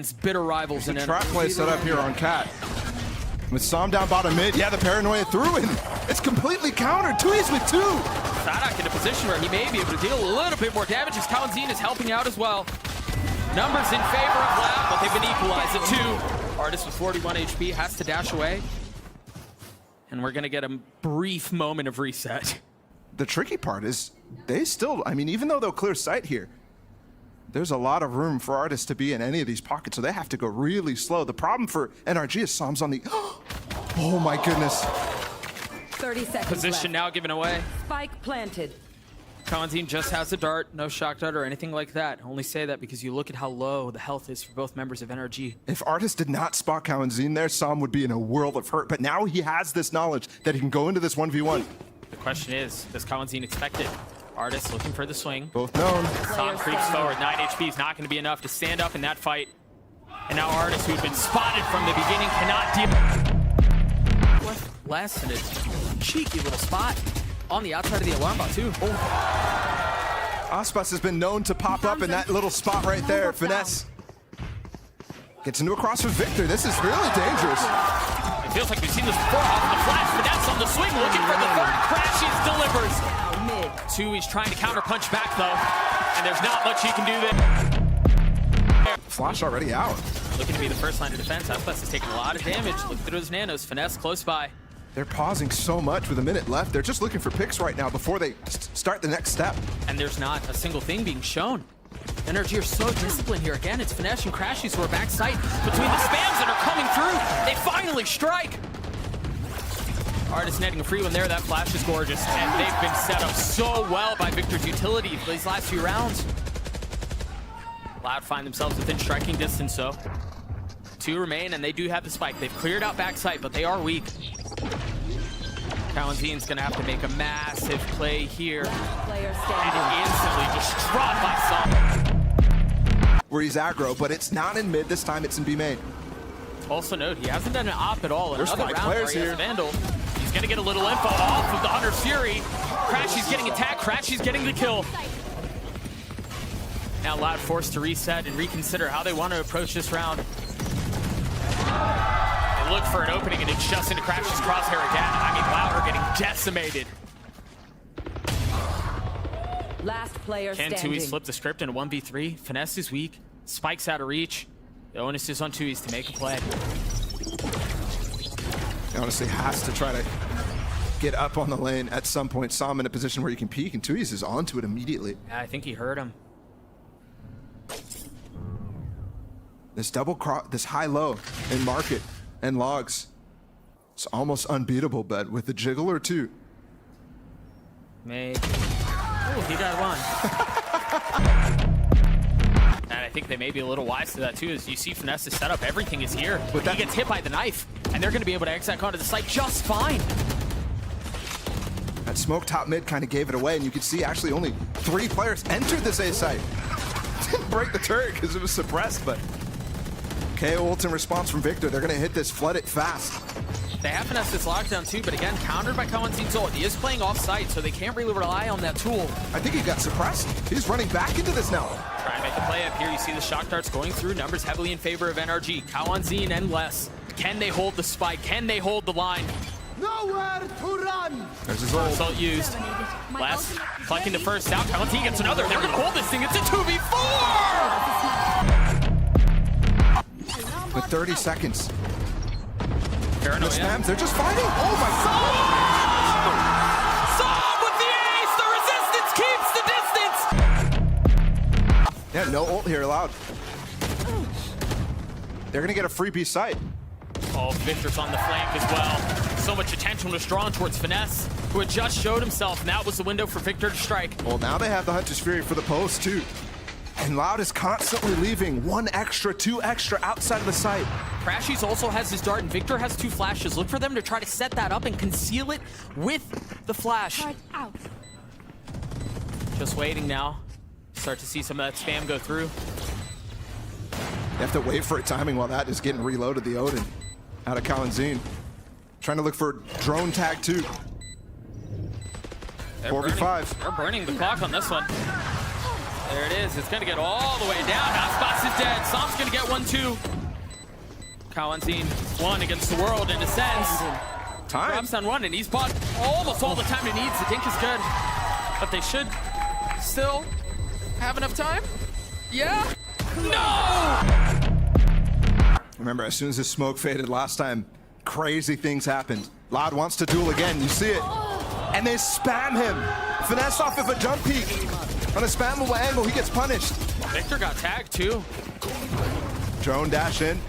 against bitter rivals in Trap play set up here on Cat. With Som down bottom mid, yeah, the paranoia through, and it's completely countered. Tui's with 2. Sadak in a position where he may be able to deal a little bit more damage as Kalanzin is helping out as well. Numbers in favor of Lab, but they've been equalized at 2. Artist with 41 HP has to dash away. And we're gonna get a brief moment of reset. The tricky part is they still, I mean, even though they'll clear sight here, there's a lot of room for Artists to be in any of these pockets, so they have to go really slow. The problem for NRG is Som's on the, oh my goodness. 30 seconds Position left. now given away. Spike planted. Kalanzin just has a dart, no shock dart or anything like that. Only say that because you look at how low the health is for both members of NRG. If Artist did not spot Kalanzin there, Som would be in a world of hurt, but now he has this knowledge that he can go into this 1v1. The question is, does Kalanzin expect it? Artist looking for the swing. Both known. Som creeps forward. 9 HP is not going to be enough to stand up in that fight. And now Artist, who'd been spotted from the beginning, cannot deal with less in a cheeky little spot on the outside of the alarm bot too. Aspas has been known to pop up in that little spot right there. Finesse gets into a cross with Victor. This is really dangerous. It feels like we've seen this before. Off the flash, Finesse on the swing, looking for the third. Crashes, delivers. He's trying to counter punch back though, and there's not much he can do there. Flash already out. Looking to be the first line of defense. Aspas is taking a lot of damage. Look through his nanos. Finesse close by. They're pausing so much with a minute left. They're just looking for picks right now before they start the next step. And there's not a single thing being shown. NRG are so disciplined here. Again, it's Finesse and Crashies who are backside between the spams that are coming through. They finally strike. Artist netting a free one there. That flash is gorgeous. And they've been set up so well by Victor's utility for these last few rounds. Loud find themselves within striking distance, so 2 remain, and they do have the spike. They've cleared out backside, but they are weak. Kalanzin's gonna have to make a massive play here. And instantly just dropped by Som. Where he's aggro, but it's not in mid this time, it's in B main. Also note, he hasn't done an op at all. There's Another 5 round players where he has here. a Vandal. He's gonna get a little info off of the Hunter's Fury. Crashy's getting attacked, Crashy's getting the kill. Now Loud forced to reset and reconsider how they want to approach this round. They look for an opening and it's just into Crashy's crosshair again. I mean, Loud are getting decimated. Last player Can standing. Tui's flip the script in a 1v3? Finesse is weak. Spike's out of reach. The onus is on Tui's to make a play. He honestly has to try to get up on the lane at some point. Som in a position where he can peek, and Tui's is onto it immediately. Yeah, I think he heard him. This double cross, this high-low in market and logs, it's almost unbeatable, but with the jiggle or 2. Maybe. Oh, he got one. And I think they may be a little wise to that too, as you see Finesse's setup, everything is here. But he gets hit by the knife, and they're gonna be able to exec onto the site just fine. That smoke top mid kind of gave it away, and you can see actually only 3 players entered this A site. Didn't break the turret because it was suppressed, but KO ult in response from Victor. They're gonna hit this, flood it fast. They have Finesse's lockdown too, but again, countered by Kalanzin's ult. He is playing off-site, so they can't really rely on that tool. I think he got suppressed. He's running back into this now. Try and make a play up here. You see the shock darts going through. Numbers heavily in favor of NRG. Kalanzin and less. Can they hold the spike? Can they hold the line? Nowhere to run. There's his ult. Assault used. Last collecting the first down. Kalanzin gets another. They're gonna hold this thing. It's a 2v4! With 30 seconds. Paranoia. The spams, they're just fighting. Oh my God! Som with the ace! The resistance keeps the distance! Yeah, no ult here allowed. They're gonna get a free B site. Oh, Victor's on the flank as well. So much attention was drawn towards Finesse, who had just showed himself, and that was the window for Victor to strike. Well, now they have the Hunter's Fury for the post too. And Loud is constantly leaving 1 extra, 2 extra outside of the site. Crashies also has his dart, and Victor has 2 flashes. Look for them to try to set that up and conceal it with the flash. Out. Just waiting now. Start to see some of that spam go through. You have to wait for it timing while that is getting reloaded, the Odin out of Kalanzin. Trying to look for drone tag too. 4v5. They're burning the clock on this one. There it is. It's going to get all the way down. Hotspots is dead. Som's going to get 1-2. Kawanzin won against the world in a sense. Time. Drops on 1, and he's bought almost all the time he needs. The dink is good. But they should still have enough time. Yeah. No! Remember, as soon as his smoke faded last time, crazy things happened. Loud wants to duel again. You see it. And they spam him. Finesse off of a jump peek. On a spammable angle, he gets punished. Victor got tagged too. Drone dash in.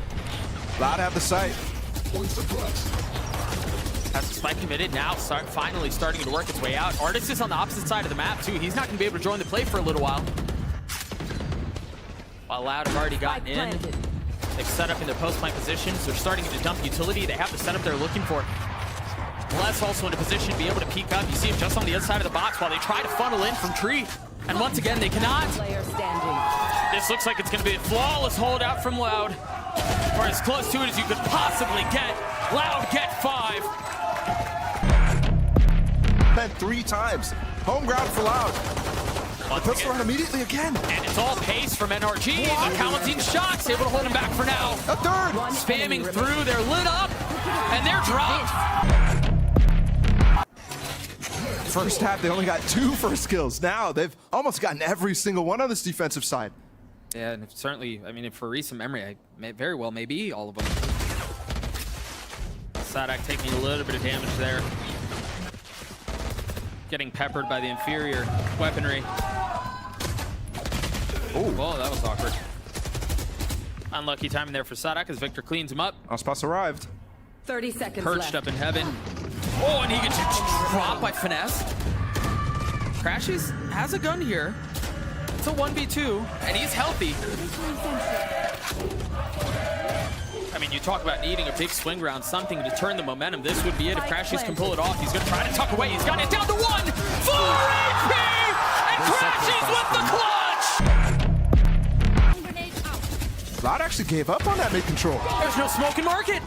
Loud have the sight. Has the spike committed now, finally starting to work its way out. Artist is on the opposite side of the map too. He's not going to be able to join the play for a little while. While Loud have already gotten in. They've set up in their post-plant positions. They're starting to dump utility. They have the setup they're looking for. Les also in a position to be able to peek up. You see him just on the other side of the box while they try to funnel in from tree. And once again, they cannot. This looks like it's going to be a flawless holdout from Loud. Or as close to it as you could possibly get. Loud get 5. Been 3 times. Home ground for Loud. Pistol run immediately again. And it's all pace from NRG. The Kawanzin shots able to hold him back for now. A third. Spamming through. They're lit up. And they're dropped. First half, they only got 2 first kills. Now they've almost gotten every single one on this defensive side. Yeah, and certainly, I mean, for recent memory, I may very well maybe all of them. Sadak taking a little bit of damage there. Getting peppered by the inferior weaponry. Oh, whoa, that was awkward. Unlucky timing there for Sadak as Victor cleans him up. Ospas arrived. 30 seconds Perched left. up in heaven. Oh, and he gets dropped by Finesse. Crashes has a gun here. It's a 1v2, and he's healthy. I mean, you talk about needing a big swing round, something to turn the momentum. This would be it if Crashes can pull it off. He's going to try to tuck away. He's got it down to 1. 4 HP! And Crashes with the clutch! Loud actually gave up on that mid control. There's no smoke in market.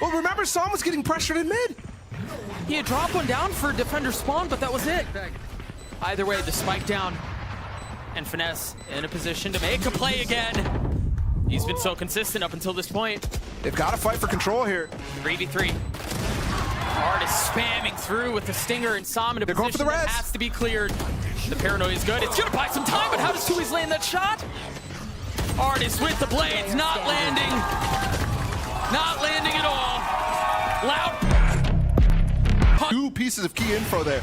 Well, remember, Som was getting pressured in mid. He had dropped one down for defender spawn, but that was it. Either way, the spike down. And Finesse in a position to make a play again. He's been so consistent up until this point. They've got to fight for control here. 3v3. Artist spamming through with the stinger and Som in a position that has to be cleared. The paranoia is good. It's going to buy some time, but how does Tui's land that shot? Artist with the blades, not landing. Not landing at all. Loud. 2 pieces of key info there.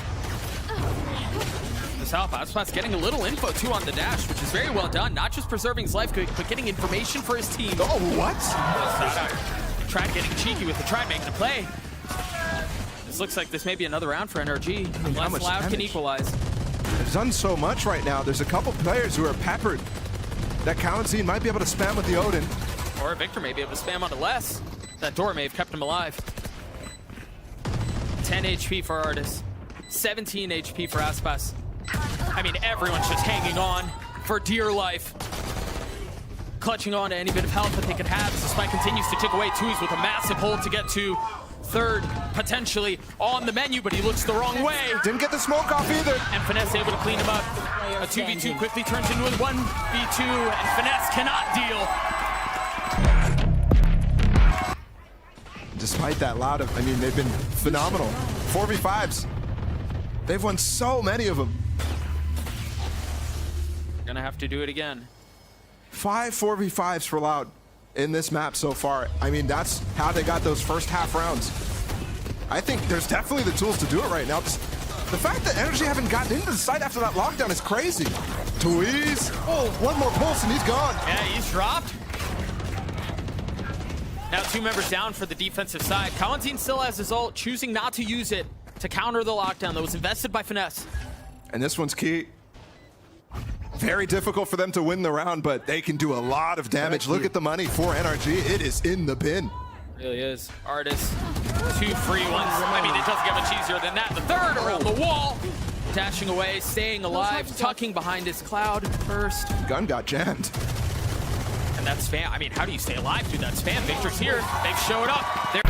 South Outspot's getting a little info too on the dash, which is very well done. Not just preserving his life, but getting information for his team. Oh, what? Trad getting cheeky with the Trad making a play. This looks like this may be another round for NRG. Unless Loud can equalize. They've done so much right now. There's a couple players who are peppered. That Kawanzin might be able to spam with the Odin. Or Victor may be able to spam onto less. That door may have kept him alive. 10 HP for Artis. 17 HP for Aspas. I mean, everyone's just hanging on for dear life. Clutching on to any bit of health that they could have as the spike continues to tick away. Tui's with a massive hold to get to third, potentially on the menu, but he looks the wrong way. Didn't get the smoke off either. And Finesse able to clean him up. A 2v2 quickly turns into a 1v2, and Finesse cannot deal. Despite that Loud, I mean, they've been phenomenal. 4v5s. They've won so many of them. Gonna have to do it again. 5 4v5s for Loud in this map so far. I mean, that's how they got those first half rounds. I think there's definitely the tools to do it right now. The fact that Energy haven't gotten into the site after that lockdown is crazy. Tui's, oh, 1 more pulse and he's gone. Yeah, he's dropped. Now 2 members down for the defensive side. Kawanzin still has his ult, choosing not to use it to counter the lockdown that was invested by Finesse. And this one's key. Very difficult for them to win the round, but they can do a lot of damage. Look at the money for NRG. It is in the bin. Really is. Artist, 2 free ones. I mean, it doesn't get much easier than that. The third around the wall. Dashing away, staying alive, tucking behind his cloud first. Gun got jammed. And that spam, I mean, how do you stay alive through that spam? Victor's here. They've showed up. They're